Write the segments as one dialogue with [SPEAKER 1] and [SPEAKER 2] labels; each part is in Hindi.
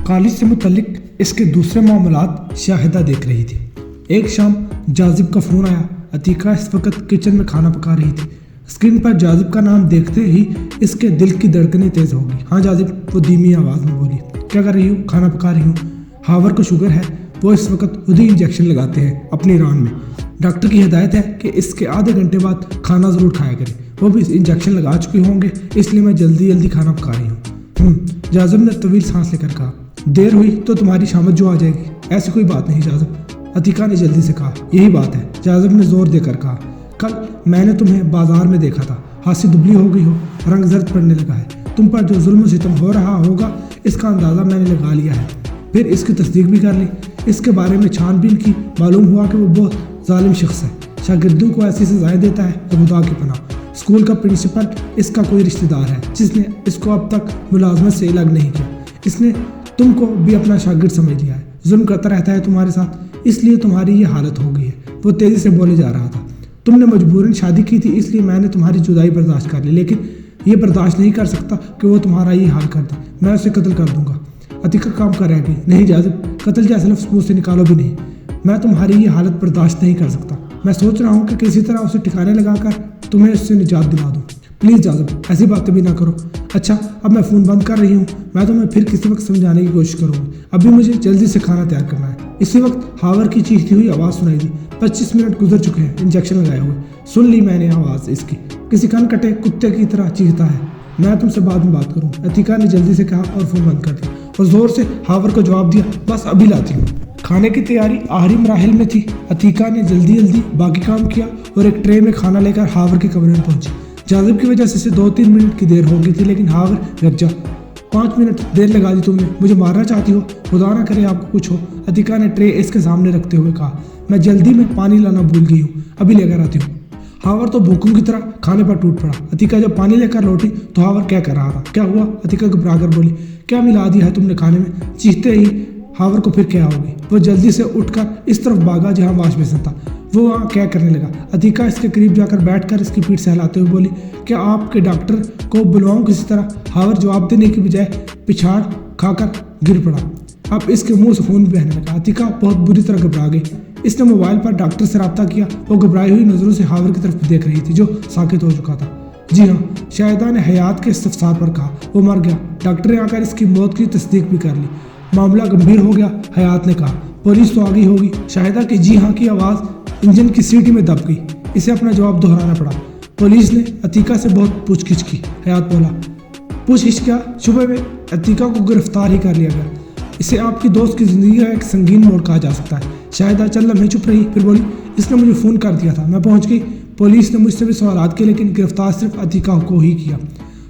[SPEAKER 1] कॉलेज से मुतल्लिक इसके दूसरे मामलात शाहिदा देख रही थी। एक शाम जाजिब का फ़ोन आया। अतीका इस वक्त किचन में खाना पका रही थी। स्क्रीन पर जाजिब का नाम देखते ही इसके दिल की धड़कनें तेज़ हो गई। हाँ जाजिब, वो धीमी आवाज़ में बोली। क्या कर रही हूँ? खाना पका रही हूँ। हावर को शुगर है, वो इस वक्त खुद ही इंजेक्शन लगाते हैं अपनी रान में। डॉक्टर की हिदायत है कि इसके आधे घंटे बाद खाना ज़रूर खाया करें। वो भी इंजेक्शन लगा चुके होंगे, इसलिए मैं जल्दी जल्दी खाना पका रही हूँ। जाजिब ने तवील सांस लेकर कहा। देर हुई तो तुम्हारी शामत जो आ जाएगी। ऐसी कोई बात नहीं जाजिब, अतीका ने जल्दी से कहा। यही बात है, जाजिब ने जोर देकर कहा। कल मैंने तुम्हें बाजार में देखा था, हाथ से दुबली हो गई हो, रंग जर्द पड़ने लगा है। तुम पर जो जुल्म सितम हो रहा होगा इसका अंदाज़ा मैंने लगा लिया है। फिर इसकी तस्दीक भी कर ली। इसके बारे में छानबीन की, मालूम हुआ कि वो बहुत जालिम शख्स है। शागिर्दों को ऐसी सजाएं देता है कि खुदा की पनाह। स्कूल का प्रिंसिपल इसका कोई रिश्तेदार है जिसने इसको अब तक मुलाजमत से अलग नहीं किया। इसने तुमको भी अपना शागिर्द समझ लिया है, जुल्म करता रहता है तुम्हारे साथ, इसलिए तुम्हारी ये हालत हो गई है। वो तेज़ी से बोले जा रहा था। तुमने मजबूरन शादी की थी, इसलिए मैंने तुम्हारी जुदाई बर्दाश्त कर ली, लेकिन ये बर्दाश्त नहीं कर सकता कि वो तुम्हारा ये हाल कर दे। मैं उसे कत्ल कर दूंगा। अतीका काम कर रहेगी। नहीं जाजिब, कत्ल जैसे लफ्ज़ मुँह से निकालो भी नहीं। मैं तुम्हारी ये हालत बर्दाश्त नहीं कर सकता। मैं सोच रहा हूँ कि किसी तरह उसे ठिकाने लगाकर तुम्हें उससे निजात दिला दूँ। प्लीज़ जाजिब, ऐसी बातें भी ना करो। अच्छा, अब मैं फ़ोन बंद कर रही हूँ। मैं तुम्हें फिर किसी वक्त समझाने की कोशिश करूँगी। अभी मुझे जल्दी से खाना तैयार करना है। इसी वक्त हावर की चीखती हुई आवाज़ सुनाई दी। 25 मिनट गुजर चुके हैं इंजेक्शन लगाए हुए। सुन ली मैंने आवाज़ इसकी, किसी कान कटे कुत्ते की तरह चीखता है। मैं तुमसे बाद में बात करूँ, अतीका ने जल्दी से कहा और फ़ोन बंद कर दिया और ज़ोर से हावर को जवाब दिया। बस अभी लाती हूँ। खाने की तैयारी आखिरी मराहिल में थी। अतीका ने जल्दी जल्दी बाकी काम किया और एक ट्रे में खाना लेकर हावर के कमरे में पहुंची। जाजिब की वजह से इसे 2-3 मिनट की देर हो गई थी, लेकिन हावर रख जा। 5 मिनट देर लगा दी तुमने, मुझे मारना चाहती हो? खुदा ना करे आपको कुछ हो। अतीका ने ट्रे इसके सामने रखते हुए कहा। मैं जल्दी में पानी लाना भूल गई हूँ, अभी लेकर आती हूँ। हावर तो भूखों की तरह खाने पर टूट पड़ा। अतीका जब पानी लेकर लौटी तो हावर क्या कर रहा था? क्या हुआ? अतीका घबराकर बोली। क्या मिला दिया है तुमने खाने में? चीखते ही हावर को फिर क्या हो गई। वो जल्दी से उठकर इस तरफ भागा जहाँ वाश बेसिन था। वो वहाँ क्या करने लगा। अतीका इसके करीब जाकर बैठकर इसकी पीठ सहलाते हुए बोली। क्या आपके डॉक्टर को बुलवाऊं किसी तरह? हावर जवाब देने की बजाय पिछाड़ खाकर गिर पड़ा। अब इसके मुंह से खून बहने लगा। अतीका बहुत बुरी तरह घबरा गई। इसने मोबाइल पर डॉक्टर से रब्ता किया। वो घबराई हुई नज़रों से हावर की तरफ देख रही थी जो साकित हो चुका था। जी हाँ, शाहिदा ने हयात के इस्तफसार पर कहा। वो मर गया। डॉक्टर ने आकर इसकी मौत की तस्दीक भी कर ली। मामला गंभीर हो गया, हयात ने कहा। पुलिस तो आ गई होगी। शाहिदा की जी हाँ की आवाज़ इंजन की सीटी में दब गई। इसे अपना जवाब दोहराना पड़ा। पुलिस ने अतीका से बहुत पूछगिछ की। हयात बोला। पूछगिछ क्या? सुबह में अतीका को गिरफ्तार ही कर लिया गया। इसे आपकी दोस्त की ज़िंदगी का एक संगीन मोड़ कहा जा सकता है। शाहिदा चंद लम्हे चुप रही, फिर बोली। इसने मुझे फ़ोन कर दिया था, मैं पहुंच गई। पुलिस ने मुझसे भी सवाल किए, लेकिन गिरफ्तार सिर्फ अतीका को ही किया।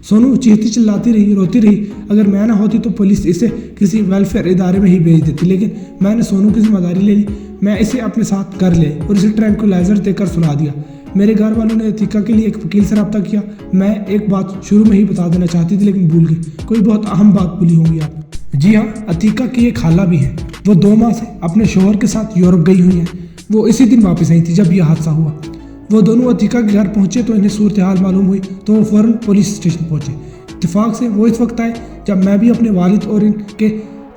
[SPEAKER 1] सोनू चीखती चिल्लाती रही, रोती रही। अगर मैं ना होती तो पुलिस इसे किसी वेलफेयर इदारे में ही भेज देती, लेकिन मैंने सोनू की जिम्मेदारी ले ली। मैं इसे अपने साथ कर ले और इसे ट्रैंक्विलाइजर देकर सुला दिया। मेरे घर वालों ने अतीका के लिए एक वकील से रब्ता किया। मैं एक बात शुरू में ही बता देना चाहती थी, लेकिन भूल गई। कोई बहुत अहम बात भूली होंगी आप। जी हाँ, अतीका की एक खाला भी है। वो 2 माह से अपने शोहर के साथ यूरोप गई हुई हैं। वो इसी दिन वापस आई थी जब यह हादसा हुआ। वो दोनों अतीका के घर पहुंचे तो इन्हें सूरत हाल मालूम हुई तो वो फ़ौरन पुलिस स्टेशन पहुंचे। इत्तेफाक से वो इस वक्त आए जब मैं भी अपने वालिद और इनके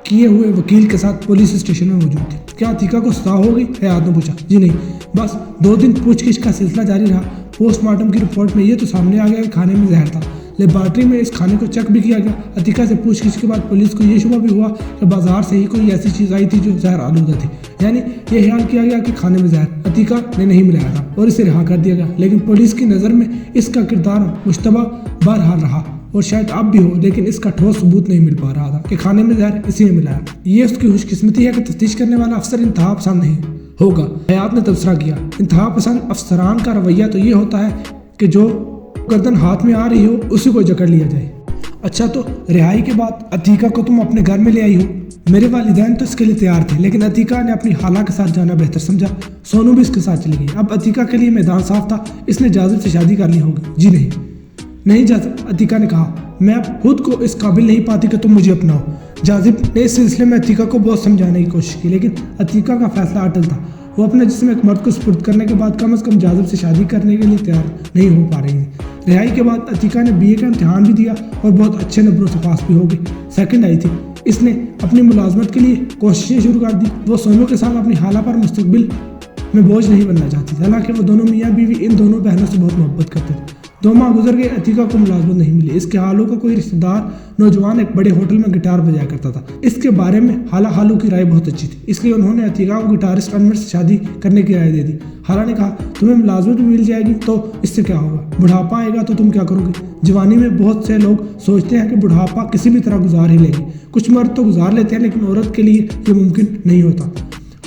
[SPEAKER 1] किए हुए वकील के साथ पुलिस स्टेशन में मौजूद थी। क्या अतीका को सजा हो गई? हयात ने पूछा। जी नहीं, बस 2 दिन पूछगिछ का सिलसिला जारी रहा। पोस्टमार्टम की रिपोर्ट में ये तो सामने आ गया कि खाने में जहर था। लेबॉर्ट्री में इस खाने को चेक भी किया गया। अतीका से पूछगिछ के बाद पुलिस को ये शुबा भी हुआ कि बाजार से ही कोई ऐसी चीज़ आई थी जो जहर आलूदा थी। यानी ये ख्याल किया गया कि खाने में जहर अतीका ने नहीं मिलाया था और इसे रिहा कर दिया गया। लेकिन पुलिस की नज़र में इसका किरदार मुश्तबा बहरहाल रहा और शायद अब भी हो, लेकिन इसका ठोस सबूत नहीं मिल पा रहा था कि खाने में जहर इसी ने मिलाया। ये उसकी खुशकिस्मती है कि तफ्तीश करने वाला अफसर इंतहा पसंद नहीं होगा। हयात ने तबसरा किया। इंतहा पसंद अफसरान का रवैया तो ये होता है कि जो गर्दन हाथ में आ रही हो उसी को जकड़ लिया जाए। अच्छा, तो रिहाई के बाद अतीका को तुम अपने घर में ले आई हो? मेरे वालिदैन तो इसके लिए तैयार थे, लेकिन अतीका ने अपनी खाला के साथ जाना बेहतर समझा। सोनू भी इसके साथ चली गई। अब अतीका के लिए मैदान साफ था। इसने जाजिब से शादी करनी होगी। जी नहीं, नहीं जाजिब, अतीका ने कहा। मैं अब खुद को इस काबिल नहीं पाती कि तुम मुझे अपनाओ। जाजिब ने इस सिलसिले में अतीका को बहुत समझाने की कोशिश की, लेकिन अतीका का फैसला अटल था। वो अपने जिस्म एक मर्द को सुपुर्द करने के बाद कम से कम जाजिब से शादी करने के लिए तैयार नहीं हो पा रही थी। रिहाई के बाद अतीका ने BA का इम्तिहान भी दिया और बहुत अच्छे नंबरों से पास भी हो गई। सेकंड आई थी। इसने अपनी मुलाजमत के लिए कोशिशें शुरू कर दी। वो सोनू के साथ अपनी हाला पर मुस्तकबिल में बोझ नहीं बनना चाहती। हालांकि वो दोनों मियाँ बीवी इन दोनों बहनों से बहुत मोहब्बत करते थे। 2 माह गुजर गए, अतीका को मुलाजमत नहीं मिली। इसके हालू का कोई रिश्तेदार नौजवान एक बड़े होटल में गिटार बजाया करता था। इसके बारे में हाला हालू की राय बहुत अच्छी थी, इसलिए उन्होंने अतीका को गिटारिस्ट अनवर से शादी करने की राय दे दी। हाला ने कहा, तुम्हें मुलाजमत भी मिल जाएगी तो इससे क्या होगा, बुढ़ापा आएगा तो तुम क्या करोगे। जवानी में बहुत से लोग सोचते हैं कि बुढ़ापा किसी भी तरह गुजार ही लेंगे। कुछ मर्द तो गुजार लेते हैं, लेकिन औरत के लिए ये मुमकिन नहीं होता।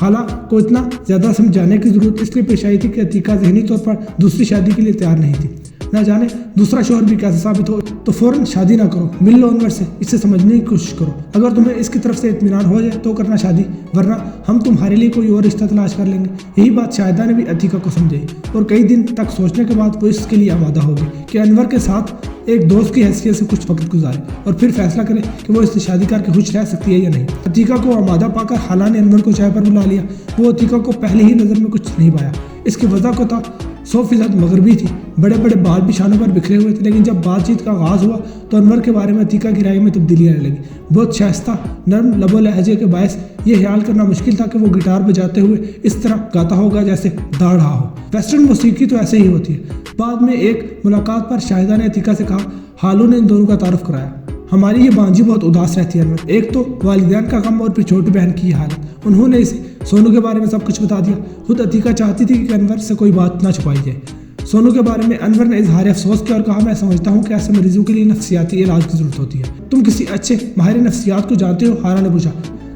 [SPEAKER 1] हाला को इतना ज़्यादा समझाने की जरूरत इसलिए पेश आई थी कि अतीका ज़हनी तौर पर दूसरी शादी के लिए तैयार नहीं थी। ना जाने दूसरा शौहर भी कैसे साबित हो, तो फौरन शादी ना करो, मिल लो अनवर से, इससे समझने की कोशिश करो। अगर तुम्हें इसकी तरफ से इत्मीनान हो जाए तो करना शादी, वरना हम तुम्हारे लिए कोई और रिश्ता तलाश कर लेंगे। यही बात शाहिदा ने भी अतीका को समझाई और कई दिन तक सोचने के बाद वो इसके लिए आमादा हो गई कि अनवर के साथ एक दोस्त की हैसियत से कुछ वक्त गुजारे और फिर फैसला करे कि वो इससे शादी करके खुश रह सकती है या नहीं। अतीका को आमादा पाकर हाला ने अनवर को चाय पर बुला लिया। वो अतीका को पहले ही नज़र में कुछ नहीं पाया। इसकी वजह को था 100% मगरबी थी, बड़े बड़े बाल भी शानों पर बिखरे हुए थे। लेकिन जब बातचीत का आगाज़ हुआ तो अनवर के बारे में अतीका की राय में तब्दीली आने लगी। बहुत शाइस्ता नरम लबो लहजे के बायस ये ख्याल करना मुश्किल था कि वो गिटार बजाते हुए इस तरह गाता होगा जैसे गा रहा हो। वेस्टर्न मौसीकी तो ऐसे ही होती है। बाद में एक मुलाकात पर शाहिदा ने अतीका से कहा, हालू ने इन दोनों का तारुफ कराया। हमारी ये भांजी बहुत उदास रहती है अनवर, एक तो वालिदैन का गम और फिर छोटी बहन की हालत। उन्होंने इसे सोनू के बारे में सब कुछ बता दिया। खुद अतीका चाहती थी कि अनवर से कोई बात ना छुपाई जाए। सोनू के बारे में अनवर ने इजहार अफसोस किया और कहा, मैं समझता हूँ कि ऐसे मरीजों के लिए नफ्सियाती इलाज की जरूरत होती है। तुम किसी अच्छे माहिर नफ्सियात को जानते हो? हारा ने पूछा।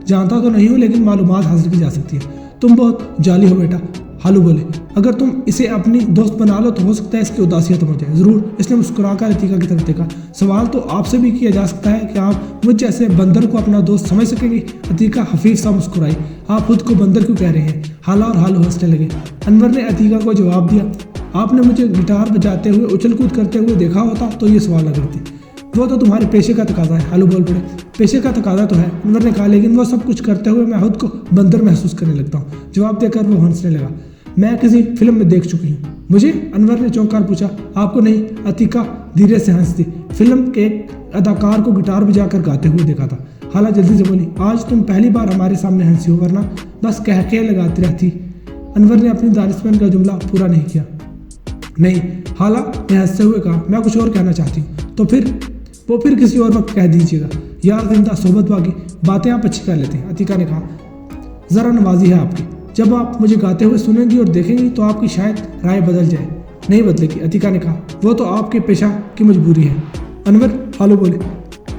[SPEAKER 1] जानता तो नहीं हूँ, लेकिन मालूमात हासिल की जा सकती है। तुम बहुत जाली हो बेटा, हालू बोले। अगर तुम इसे अपनी दोस्त बना लो तो हो सकता है इसकी उदासी खत्म हो जाए। जरूर, इसने मुस्कुराकर अतीका की तरफ देखा। सवाल तो आपसे भी किया जा सकता है कि आप मुझ जैसे बंदर को अपना दोस्त समझ सकेंगे। अतीका हफीफ सा मुस्कुराई। आप खुद को बंदर क्यों कह रहे हैं? हाला और हालू हंसने लगे। अनवर ने अतीका को जवाब दिया, आपने मुझे गिटार बजाते हुए उछल कूद करते हुए देखा होता तो ये सवाल न करती। वो तो तुम्हारे पेशे का तकाजा है, हालू बोल पड़े। पेशे का तकाजा तो है, अनवर ने कहा, लेकिन वो सब कुछ करते हुए मैं खुद को बंदर महसूस करने लगता हूँ। जवाब देकर वो हंसने लगा। मैं किसी फिल्म में देख चुकी हूँ। मुझे? अनवर ने चौंक कर पूछा। आपको नहीं, अतीका धीरे से हंसती। फिल्म के एक अदाकार को गिटार बजाकर गाते हुए देखा था। हाला जल्दी से बोली, आज तुम पहली बार हमारे सामने हंसी हो, वरना बस कह के लगाती रहती। अनवर ने अपनी दानिशमंद का जुमला पूरा नहीं किया। नहीं, हाला ने हंसते हुए कहा, मैं कुछ और कहना चाहती हूँ। तो फिर किसी और वक्त कह दीजिएगा। यार जिंदा सोबत बाकी बातें आप अच्छी कर लेते हैं। अतीका ने कहा, ज़रा नवाजी है आपकी। जब आप मुझे गाते हुए सुनेंगी और देखेंगी तो आपकी शायद राय बदल जाए। नहीं बदलेगी, अतीका ने कहा। वो तो आपके पेशा की मजबूरी है। अनवर, हालू बोले।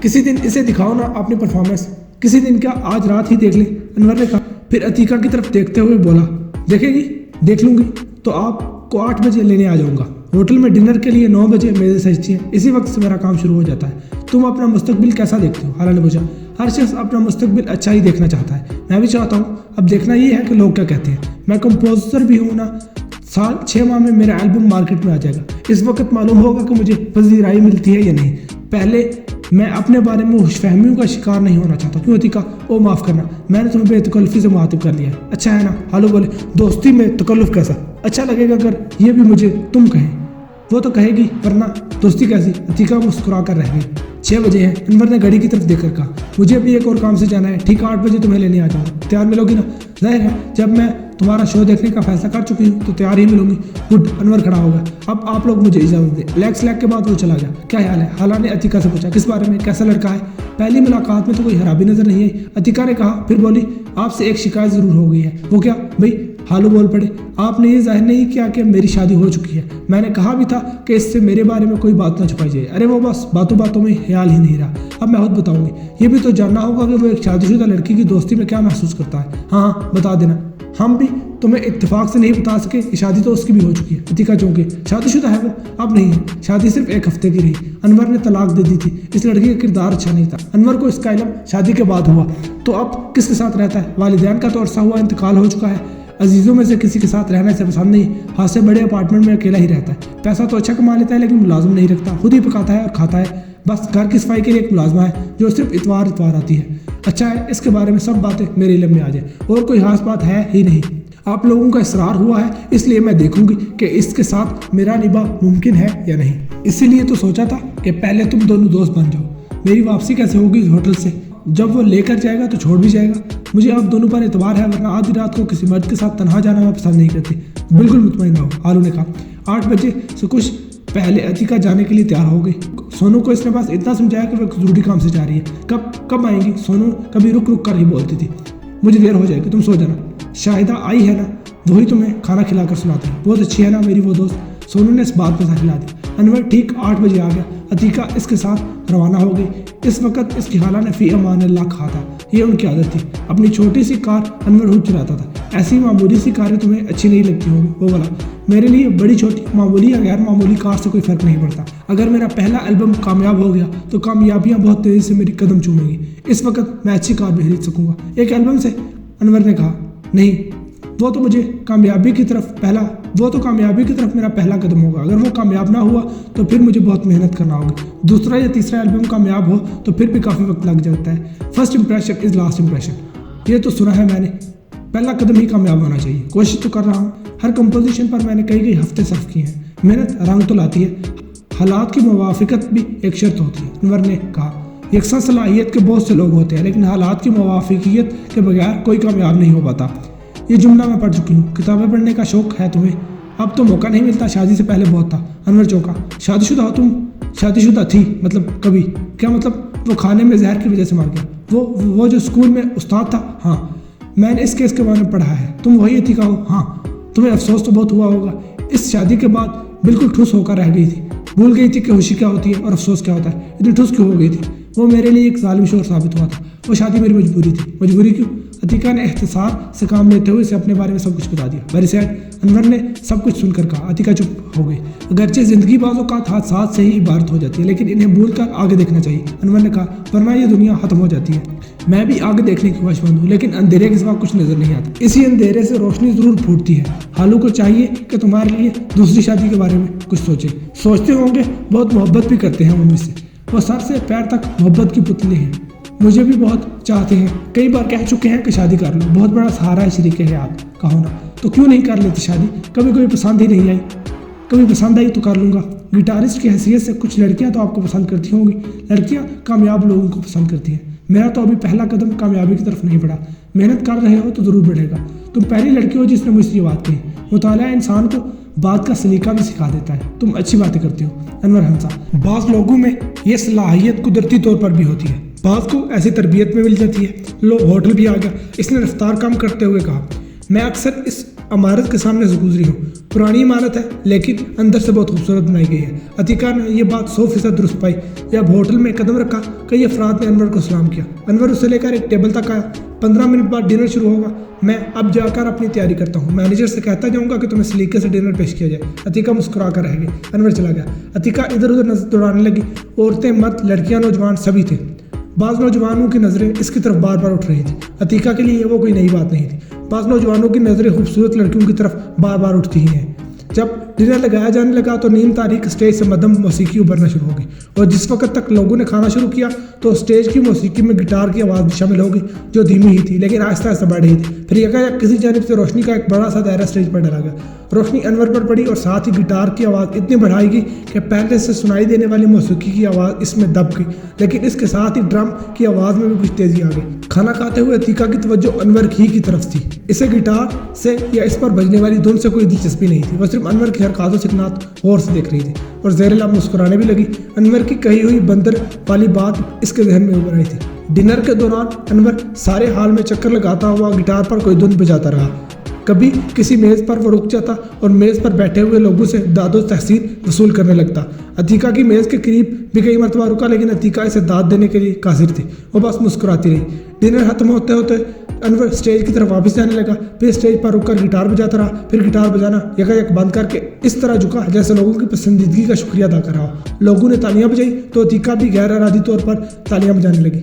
[SPEAKER 1] किसी दिन इसे दिखाओ ना अपनी परफॉर्मेंस। किसी दिन क्या, आज रात ही देख ले, अनवर ने कहा। फिर अतीका की तरफ देखते हुए बोला, देखेगी? देख लूंगी तो आपको 8 बजे लेने आ जाऊंगा। होटल में डिनर के लिए 9 बजे मेज़ें सजती हैं। इसी वक्त से मेरा काम शुरू हो जाता है। तुम अपना मुस्तकबिल कैसा देखते हो? हाला ने पूछा। हर शख्स अपना मुस्तकबिल अच्छा ही देखना चाहता है। मैं भी चाहता हूँ। अब देखना ये है कि लोग क्या कहते हैं। मैं कंपोजर भी हूँ ना। साल 6 माह में मेरा एल्बम मार्केट में आ जाएगा। इस वक्त मालूम होगा कि मुझे पजीराई मिलती है या नहीं। पहले मैं अपने बारे में खुशफहमियों का शिकार नहीं होना चाहता। क्यों अतीका? ओ माफ़ करना, मैंने तुम्हें बेतकल्लुफ़ी से मुखातिब कर लिया है। अच्छा है ना? हालू बोले। दोस्ती में तकल्लुफ़ कैसा? अच्छा लगेगा अगर ये भी मुझे तुम कहें। वो तो कहेगी, वरना दोस्ती कैसी? अतीका मुस्कुरा कर रह गई। 6 बजे हैं, अनवर ने घड़ी की तरफ देखकर कहा। मुझे अभी एक और काम से जाना है। ठीक 8 बजे तुम्हें लेने आ जाऊँगा। तैयार मिलोगी ना? जाहिर है, जब मैं तुम्हारा शो देखने का फैसला कर चुकी हूँ तो तैयार ही मिलूंगी। गुड, अनवर खड़ा होगा। अब आप लोग मुझे इजाज़त दें। लेग स्लैग के बाद वो चला गया। क्या ख्याल है? हाला ने अतीका से पूछा। किस बारे में? कैसा लड़का है? पहली मुलाकात में तो कोई खराबी नजर नहीं आई, अतीका ने कहा। फिर बोली, आपसे एक शिकायत जरूर हो गई है। वो क्या भाई? हालू बोल पड़े। आपने ये जाहिर नहीं किया कि मेरी शादी हो चुकी है। मैंने कहा भी था कि इससे मेरे बारे में कोई बात ना छुपाई जाए। अरे वो बस बातों बातों में ख्याल ही नहीं रहा। अब मैं खुद बताऊंगी। ये भी तो जानना होगा कि वो एक शादीशुदा लड़की की दोस्ती में क्या महसूस करता है। हाँ, बता देना। हम भी तुम्हें इत्तेफाक से नहीं बता सके कि शादी तो उसकी भी हो चुकी है। अतीका चौंके। शादीशुदा है वो? अब नहीं है, शादी सिर्फ 1 हफ्ते की रही। अनवर ने तलाक दे दी थी। इस लड़की का किरदार अच्छा नहीं था। अनवर को इसका इल्म शादी के बाद हुआ। तो अब किसके साथ रहता है? वालिदैन का तो अरसा हुआ इंतकाल हो चुका है। अजीज़ों में से किसी के साथ रहना इसे पसंद नहीं। हाथ से बड़े अपार्टमेंट में अकेला ही रहता है। पैसा तो अच्छा कमा लेता है, लेकिन मुलाजिम नहीं रखता। खुद ही पकाता है और खाता है। बस घर की सफाई के लिए एक मुलाजमा है जो सिर्फ इतवार आती है। अच्छा है, इसके बारे में सब बातें मेरे इल्म में आ जाए और कोई खास बात है ही नहीं। आप लोगों का इसरार हुआ है, इसलिए मैं देखूंगी कि इसके साथ मेरा निभाव मुमकिन है या नहीं। इसीलिए तो सोचा था कि पहले तुम दोनों दोस्त बन जाओ। मेरी वापसी कैसे होगी इस होटल से? जब वो लेकर जाएगा तो छोड़ भी जाएगा। मुझे आप दोनों पर एतबार है, वरना आधी रात को किसी मर्द के साथ तन्हा जाना मैं पसंद नहीं करती। बिल्कुल मुतमईन रहो, आलू ने कहा। 8 बजे से कुछ पहले अतिका जाने के लिए तैयार हो गई। सोनू को इसने बस इतना समझाया कि वह जरूरी काम से जा रही है। कब आएंगी? सोनू कभी रुक रुक कर ही बोलती थी। मुझे देर हो जाएगी, तुम सो जाना। शाहिदा आई है ना, वही तुम्हें खाना खिलाकर सुलाती है। बहुत अच्छी है ना मेरी वो दोस्त। सोनू ने इस बात पर खिला दी। अनवर ठीक 8 बजे आ गया। अतिका इसके साथ रवाना हो गई। इस वक्त इसकी खाला ने फी अमान अल्लाह कहा था। ये उनकी आदत थी। अपनी छोटी सी कार अनवर खुद चलाता था। ऐसी मामूली सी कारें तुम्हें अच्छी नहीं लगती होंगी, वो बोला। मेरे लिए बड़ी छोटी मामूली या गैर मामूली कार से कोई फ़र्क नहीं पड़ता। अगर मेरा पहला एल्बम कामयाब हो गया तो कामयाबियाँ बहुत तेज़ी से मेरी कदम चूमेंगी। इस वक्त मैं अच्छी कार भी खरीद सकूँगा। एक एल्बम से? अनवर ने कहा। नहीं, वो तो कामयाबी की तरफ मेरा पहला कदम होगा। अगर वो कामयाब ना हुआ तो फिर मुझे बहुत मेहनत करना होगी। दूसरा या तीसरा एल्बम कामयाब हो तो फिर भी काफ़ी वक्त लग जाता है। First impression is last impression, ये तो सुना है मैंने। पहला कदम ही कामयाब होना चाहिए। कोशिश तो कर रहा हूँ। हर कंपोजिशन पर मैंने कई हफ्ते सर्फ किए हैं। मेहनत रंग तो लाती है, हालात की मुवाफिकत भी एक शर्त होती है, अनवर ने कहा। यकसा सलाहियत के बहुत से लोग होते हैं, लेकिन हालात की मुवाफिकियत के बगैर कोई कामयाब नहीं हो पाता। ये जुमला मैं पढ़ चुकी हूँ। किताबें पढ़ने का शौक है तुम्हें? अब तो मौका नहीं मिलता, शादी से पहले बहुत था। अनवर चौंका। शादीशुदा हो तुम? शादीशुदा थी, मतलब कभी? क्या मतलब? वो खाने में जहर की वजह से मर गया। वो जो स्कूल में उस्ताद था? हाँ, मैंने इस केस के बारे में पढ़ा है। तुम वही अतिका हो? हाँ। तुम्हें अफसोस तो बहुत हुआ होगा। इस शादी के बाद बिल्कुल ठुस होकर रह गई थी। भूल गई थी कि खुशी क्या होती है और अफसोस क्या होता है। इतनी ठुस क्यों हो गई थी? वो मेरे लिए एक जालिम शोर साबित हुआ था। वो शादी मेरी मजबूरी थी। मजबूरी क्यों? अतिका ने एहतसार से काम लेते हुए इसे अपने बारे में सब कुछ बता दिया। वेरी सैड, अनवर ने सब कुछ सुनकर कहा। अतिका चुप हो गई। अगरचे जिंदगी बाजों का हादसात से ही इबारत हो जाती है, लेकिन इन्हें भूल कर आगे देखना चाहिए, अनवर ने कहा, वरना ये दुनिया खत्म हो जाती है। मैं भी आगे देखने की ख्वाहिशमंद हूँ, लेकिन अंधेरे के सिवा कुछ नजर नहीं आता। इसी अंधेरे से रोशनी जरूर फूटती है। हालू को चाहिए कि तुम्हारे लिए दूसरी शादी के बारे में कुछ सोचते होंगे। बहुत मोहब्बत भी करते हैं वो मुझसे। वो सर से पैर तक मोहब्बत की पुतली हैं। मुझे भी बहुत चाहते हैं। कई बार कह चुके हैं कि शादी कर लो। बहुत बड़ा सहारा है शरीके हयात का होना। तो क्यों नहीं कर लेते शादी? कभी पसंद ही नहीं आई। कभी पसंद आई तो कर लूँगा। गिटारिस्ट की हैसियत से कुछ लड़कियां तो आपको पसंद करती होंगी। लड़कियां कामयाब लोगों को पसंद करती हैं। मेरा तो अभी पहला कदम कामयाबी की तरफ नहीं बढ़ा। मेहनत कर रहे हो तो ज़रूर बढ़ेगा। तुम पहली लड़की हो जिसने मुझसे ये बात कही। मुताला इंसान को बात का सलीका भी सिखा देता है। तुम अच्छी बातें करती हो, अनवर हंसा। बाज़ लोगों में ये सलाहियत कुदरती तौर पर भी होती है, बाज़ को ऐसी तरबियत में मिल जाती है। लो, होटल भी आ गया, इसने रफ्तार कम करते हुए कहा। मैं अक्सर इस इमारत के सामने से गुजरी हूँ। पुरानी इमारत है, लेकिन अंदर से बहुत खूबसूरत बनाई गई है। अतिका ने यह बात 100% दुरुस्त पाई। जब होटल में कदम रखा, कई अफराद ने अनवर को सलाम किया। अनवर उसे लेकर एक टेबल तक आया। 15 मिनट बाद डिनर शुरू होगा। मैं अब जाकर अपनी तैयारी करता हूँ। मैनेजर से कहता जाऊँगा कि तुम्हें सलीके से डिनर पेश किया जाए। अतिका मुस्कुरा कर रह गई। अनवर चला गया। अतिका इधर उधर नजर दौड़ाने लगी। औरतें, मर्द, लड़कियाँ, नौजवान सभी थे। बाज़ नौजवानों की नज़रें इसकी तरफ बार बार उठ रही थी। अतिका के लिए वो कोई नई बात नहीं थी। बाज़ नौजवानों की नज़रें खूबसूरत लड़कियों की तरफ बार बार उठती ही हैं। जब डिनर लगाया जाने लगा तो नीम तारीख स्टेज से मध्यम मौसीकी उभरना शुरू हो गई, और जिस वक्त तक लोगों ने खाना शुरू किया तो स्टेज की मौसीकी में गिटार की आवाज़ भी शामिल हो गई, जो धीमी ही थी लेकिन आहिस्ता आहिस्ता बढ़ रही थी। फिर एकाएक किसी जानिब से रोशनी का एक बड़ा सा दायरा स्टेज पर डाला गया। रोशनी अनवर पर पड़ी और साथ ही गिटार की आवाज़ इतनी बढ़ाई गई कि पहले से सुनाई देने वाली मौसीकी की आवाज़ इसमें दब गई, लेकिन इसके साथ ही ड्रम की आवाज़ में भी कुछ तेज़ी आ गई। खाना खाते हुए अतिका की तवज्जो अनवर ही की तरफ थी। इसे गिटार से या इस पर बजने वाली धुन से कोई दिलचस्पी नहीं थी। वह सिर्फ अनवर की हरकतों से गौर से देख रही थी और ज़हर-ए-लब मुस्कुराने भी लगी। अनवर की कही हुई बंदर वाली बात इसके जहन में उभर आई थी। डिनर के दौरान अनवर सारे हाल में चक्कर लगाता हुआ गिटार पर कोई धुन बजाता रहा। कभी किसी मेज़ पर वो रुक जाता और मेज़ पर बैठे हुए लोगों से दादो तहसीन वसूल करने लगता। अतिका की मेज़ के करीब भी कई मरतबा रुका, लेकिन अतिका इसे दाद देने के लिए कासिर थी। वो बस मुस्कुराती रही। डिनर खत्म होते होते अनवर स्टेज की तरफ वापस जाने लगा। फिर स्टेज पर रुककर गिटार बजाता रहा। फिर गिटार बजाना यकायक बंद करके इस तरह झुका जैसे लोगों की पसंदीदगी का शुक्रिया अदा कर रहा हो। लोगों ने तालियां बजाई तो अतिका भी गैर इरादी तौर पर तालियां बजाने लगी।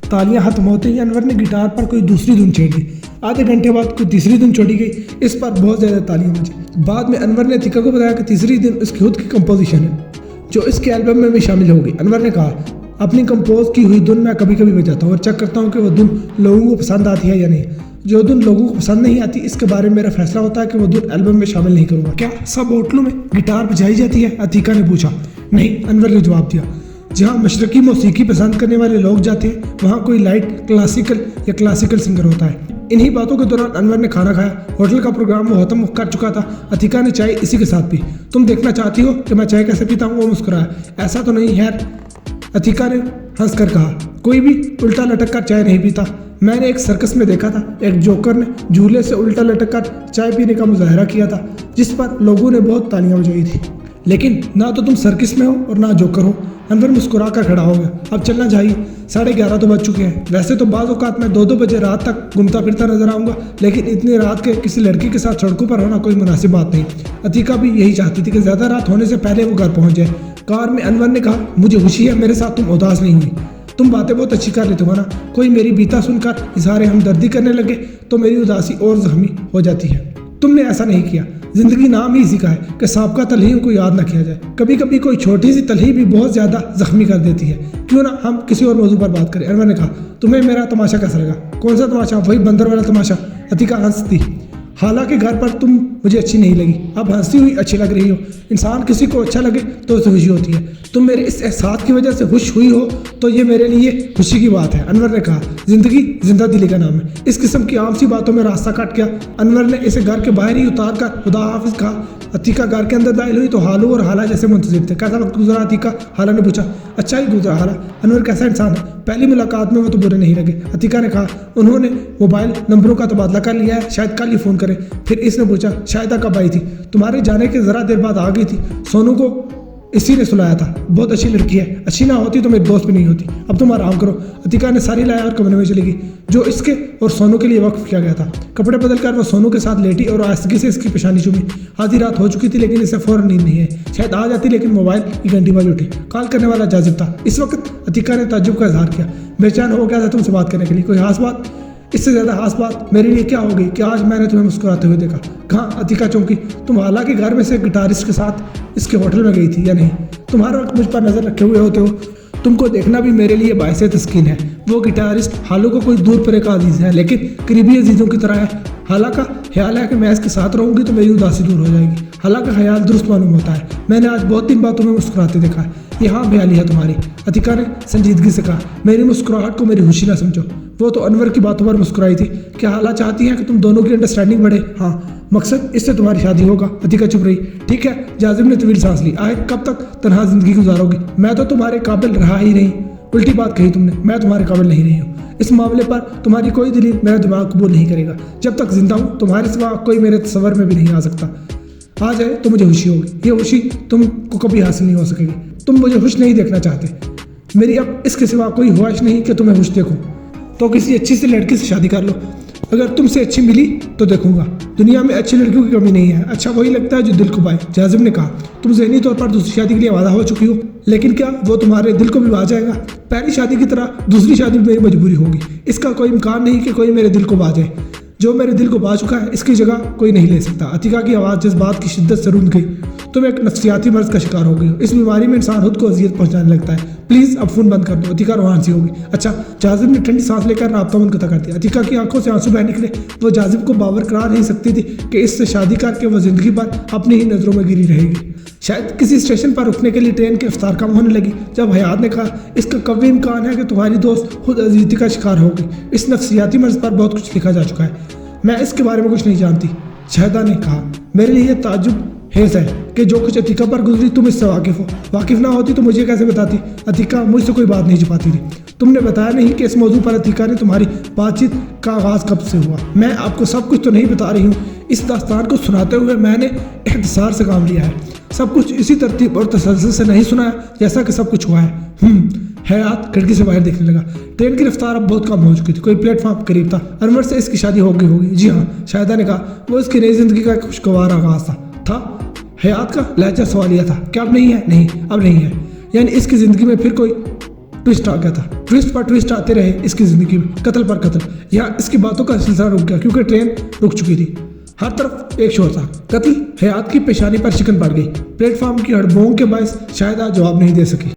[SPEAKER 1] तालियां खत्म होते ही अनवर ने गिटार पर कोई दूसरी धुन छेड़ दी। आधे घंटे बाद कोई तीसरी धुन छोड़ी गई। इस पर बहुत ज़्यादा तालियां बजी। बाद में अनवर ने अतिका को बताया कि तीसरी धुन उसकी खुद की कंपोजिशन है, जो इसके एल्बम में भी शामिल हो गई। अनवर ने कहा, अपनी कंपोज की हुई धुन मैं कभी कभी बजाता हूँ और चेक करता हूँ कि वह धुन लोगों को पसंद आती है या नहीं। जो धुन लोगों को पसंद नहीं आती, इसके बारे में मेरा फैसला होता है कि वो धुन एल्बम में शामिल नहीं करूँगा। क्या सब होटलों में गिटार बजाई जाती है? अतिका ने पूछा। नहीं, अनवर ने जवाब दिया। जहाँ मशरकी मौसीकी पसंद करने वाले लोग जाते हैं वहाँ कोई लाइट क्लासिकल या क्लासिकल सिंगर होता है। इन्हीं बातों के दौरान अनवर ने खाना खाया। होटल का प्रोग्राम वो खत्म कर चुका था। अतिका ने चाय इसी के साथ पी। तुम देखना चाहती हो कि मैं चाय कैसे पीता हूँ? वो मुस्कुराया। ऐसा तो नहीं यार, अतिका ने हंसकर कहा। कोई भी उल्टा लटक कर चाय नहीं पीता। मैंने एक सर्कस में देखा था, एक जोकर ने झूले से उल्टा लटक कर चाय पीने का मुजाहरा किया था, जिस पर लोगों ने बहुत तालियां बजाई थी। लेकिन ना तो तुम सर्कस में हो और ना जोकर हो। अनवर मुस्कुरा कर खड़ा हो गया। अब चलना चाहिए, 11:30 तो बज चुके हैं। वैसे तो बाज़ औक़ात मैं 2-2 बजे रात तक घूमता फिरता नजर आऊँगा, लेकिन इतनी रात के किसी लड़की के साथ सड़कों पर होना कोई मुनासिब बात नहीं। अतिका भी यही चाहती थी कि ज़्यादा रात होने से पहले वो घर पहुँच जाए। कार में अनवर ने कहा, मुझे खुशी है मेरे साथ तुम उदास नहीं हुई। तुम बातें बहुत अच्छी कर लेते हो ना। कोई मेरी बीता सुनकर इज़हार हमदर्दी करने लगे तो मेरी उदासी और ज़ख्मी हो जाती है। तुमने ऐसा नहीं किया। जिंदगी नाम ही इसी का है कि साबका तलहीन को याद ना किया जाए। कभी कभी कोई छोटी सी तलही भी बहुत ज़्यादा जख्मी कर देती है। क्यों ना हम किसी और मौजू पर बात करें? अनवर ने कहा। तुम्हें मेरा तमाशा कैसा लगा? कौन सा तमाशा? वही बंदर वाला तमाशा। अतिका हंसती। हालांकि घर पर तुम मुझे अच्छी नहीं लगी, अब हंसती हुई अच्छी लग रही हो। इंसान किसी को अच्छा लगे तो उसे खुशी होती है। तुम मेरे इस एहसास की वजह से खुश हुई हो तो ये मेरे लिए खुशी की बात है। अनवर ने कहा। जिंदगी जिंदा दिली का नाम है। इस किस्म की आम सी बातों में रास्ता काट गया। अनवर ने इसे घर के बाहर ही उतार कर खुदा हाफिज कहा। अतिका घर के अंदर दाखिल हुई तो हालू और हाला जैसे मुंतजिर थे। कैसा वक्त गुजरा अतिका? हाला ने पूछा। अच्छा ही गुजरा हाला। अनवर कैसा इंसान है? पहली मुलाकात में वो तो बुरे नहीं लगे। अतिका ने कहा। उन्होंने मोबाइल नंबरों का तबादला कर लिया है, शायद कल ही फ़ोन करें। फिर इसने पूछा, शायदा कब आई थी? तुम्हारे जाने के ज़रा देर बाद आ गई थी। सोनू को इसी ने सुलाया था। बहुत अच्छी लड़की है, अच्छी ना होती तो मेरी दोस्त भी नहीं होती। अब तुम आराम करो। अतिका ने सारी लाया और कमरे में चली गई जो इसके और सोनू के लिए वक्फ किया गया था। कपड़े बदलकर वो सोनू के साथ लेटी और आस्तगी से इसकी पेशानी चूमी। आधी रात हो चुकी थी लेकिन इसे फौरन नींद नहीं है। शायद आ जाती लेकिन मोबाइल की घंटी बज उठी। कॉल करने वाला जाजिब था। इस वक्त अतिका ने ताज्जुब का इजहार किया। बेचैन हो गया था तुमसे बात करने के लिए। कोई खास बात? इससे ज़्यादा खास बात मेरे लिए क्या होगी कि आज मैंने तुम्हें मुस्कुराते हुए देखा। कहाँ? अतिका चौंकी। तुम हालांकि घर में से गिटारिस्ट के साथ इसके होटल में गई थी या नहीं? तुम हर वक्त मुझ पर नज़र रखे हुए होते हो। तुमको देखना भी मेरे लिए बायस तस्कीन है। वो गिटारिस्ट हालू को कोई दूर परे का अजीज़ है लेकिन करीबी अजीज़ों की तरह है। हालांकि ख्याल है कि मैं इसके साथ रहूंगी तो मेरी उदासी दूर हो जाएगी। हालांकि ख्याल दुरुस्त मालूम होता है। मैंने आज बहुत दिन बाद तुम्हें मुस्कुराते देखा है। यहाँ बयाली है तुम्हारी। अतिका ने संजीदगी से कहा। मेरी मुस्कुराहट को मेरी खुशी ना समझो। वो तो अनवर की बातों पर मुस्कुराई थी। क्या हाला चाहती है कि तुम दोनों की अंडरस्टैंडिंग बढ़े? हाँ, मकसद इससे तुम्हारी शादी होगा। अतिका चुप रही। ठीक है। जाजिम ने तवील सांस ली। आए कब तक तनहा जिंदगी गुजारोगी? मैं तो तुम्हारे काबिल रहा ही नहीं। उल्टी बात कही तुमने। मैं तुम्हारे काबिल नहीं रही हूँ। इस मामले पर तुम्हारी कोई दलील मेरा दिमाग कबूल नहीं करेगा। जब तक जिंदा हूँ तुम्हारे सिवा कोई मेरे तस्वर में भी नहीं आ सकता। आ जाए तो मुझे खुशी होगी। ये खुशी तुमको कभी हासिल नहीं हो सकेगी। तुम मुझे खुश नहीं देखना चाहते। मेरी अब इसके सिवा कोई ख्वाहिश नहीं कि तुम्हें खुश देखूं। तो किसी अच्छी सी लड़की से शादी कर लो। अगर तुमसे अच्छी मिली तो देखूंगा। दुनिया में अच्छी लड़कियों की कमी नहीं है। अच्छा वही लगता है जो दिल को भाए। जाजिम ने कहा। तुम ज़हनी तौर पर दूसरी शादी के लिए वादा हो चुकी हो, लेकिन क्या वो तुम्हारे दिल को भी भा जाएगा? पहली शादी की तरह दूसरी शादी मेरी मजबूरी होगी। इसका कोई इम्कान नहीं कि कोई मेरे दिल को भा जाए। जो मेरे दिल को भा चुका है इसकी जगह कोई नहीं ले सकता। अतिका की आवाज़ जज्बात की शिद्दत से रुंध गई। तुम एक नफ्सियाती मर्ज का शिकार हो गई हो। इस बीमारी में इंसान खुद को अजियत पहुंचाने लगता है। प्लीज़ अब फ़ोन बंद कर दो। अतिका रोहान सी होगी। अच्छा। जाजिब ने ठंडी सांस लेकर राब्ता बंद कर दिया। अतिका की आंखों से आंसू बह निकले। वो जाजिब को बावर करा नहीं सकती थी कि इससे शादी करके वो जिंदगी भर अपनी ही नज़रों में गिरी रहेगी। शायद किसी स्टेशन पर रुकने के लिए ट्रेन की रफ्तार कम होने लगी जब हयात ने कहा, इसका कभी इम्कान है कि तुम्हारी दोस्त खुद अजीती का शिकार होगी। इस नफ्सियाती मर्ज पर बहुत कुछ लिखा जा चुका है। मैं इसके बारे में कुछ नहीं जानती। शाहिदा ने कहा। मेरे लिए ताज्जुब हेज है कि जो कुछ अतिका पर गुजरी तुम इससे वाकिफ हो। वाकिफ ना होती तो मुझे कैसे बताती? अतिका मुझसे कोई बात नहीं छुपाती थी। तुमने बताया नहीं कि इस मौजू पर अतिका ने तुम्हारी बातचीत का आगाज़ कब से हुआ। मैं आपको सब कुछ तो नहीं बता रही हूँ। इस दास्तान को सुनाते हुए मैंने इख्तिसार से काम लिया है। सब कुछ इसी तरतीब और तसलसल से नहीं सुनाया जैसा कि सब कुछ हुआ है। हयात खिड़की से बाहर देखने लगा। ट्रेन की रफ्तार अब बहुत कम हो चुकी थी। कोई प्लेटफॉर्म करीब था। अनवर से इसकी शादी हो गई होगी। जी हाँ, शाहिदा ने कहा। वो इसकी नई जिंदगी का एक खुशगवार आगाज था। हयात का लहजा सवालिया था। क्या अब नहीं है? नहीं, अब नहीं है। यानी इसकी ज़िंदगी में फिर कोई ट्विस्ट आ गया था। ट्विस्ट पर ट्विस्ट आते रहे इसकी ज़िंदगी में, कत्ल पर कत्ल। यहाँ इसकी बातों का सिलसिला रुक गया क्योंकि ट्रेन रुक चुकी थी। हर तरफ एक शोर था। कत्ल। हयात की पेशानी पर शिकन पड़ गई। प्लेटफॉर्म की हड़बों के बायस शायद आज जवाब नहीं दे सकी।